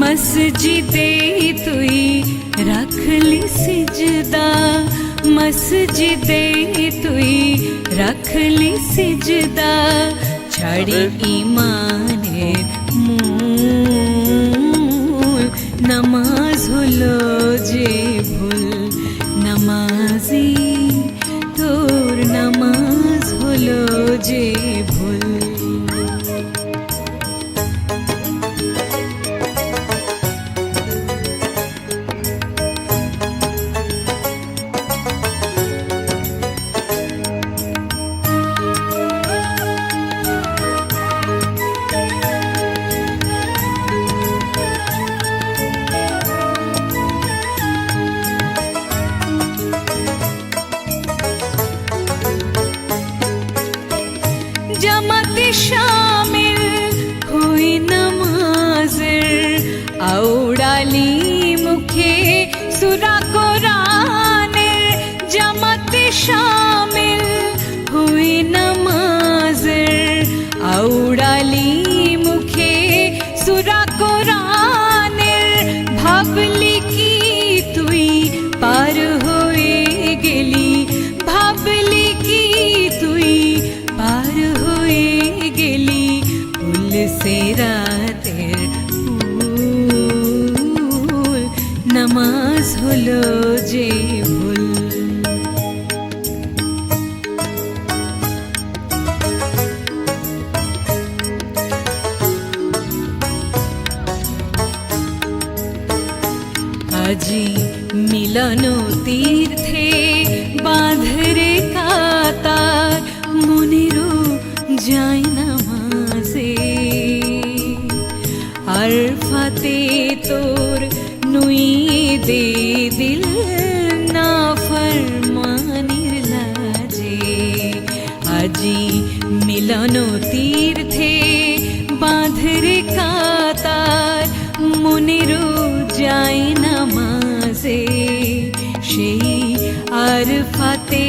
मस्जिदे तुई रखली सिजदा, मस्जिदे तुई रखली सिजदा, छड़ी ईमानेर मूल नमाज हलो जे भूल, नमाजी तोर नमाज हलो जे भूल। जमात शामिल हुई नमाज़ेर, औडाली मुखे सुरा कुरानेर। जमात शामिल हुई नमाज़ेर, औडाली मुखे सुरा कुरानेर। भाबली की तुई पार होए गेली, भाबली की तुई पार होए गेली, फूल से रातेर फूल नमाज हलो जे भूल। আজি মিলনো তীর্থে বাঁধরে কাতার, মনেরও যায় নামাজে। আরফাতে তোর নুইয়ে দে দিল না ফরমানির লাজে। আজি মিলনো তীর্থে বাঁধরে কাতার, মনেরও যায় নামাজে। সেই আরফাতে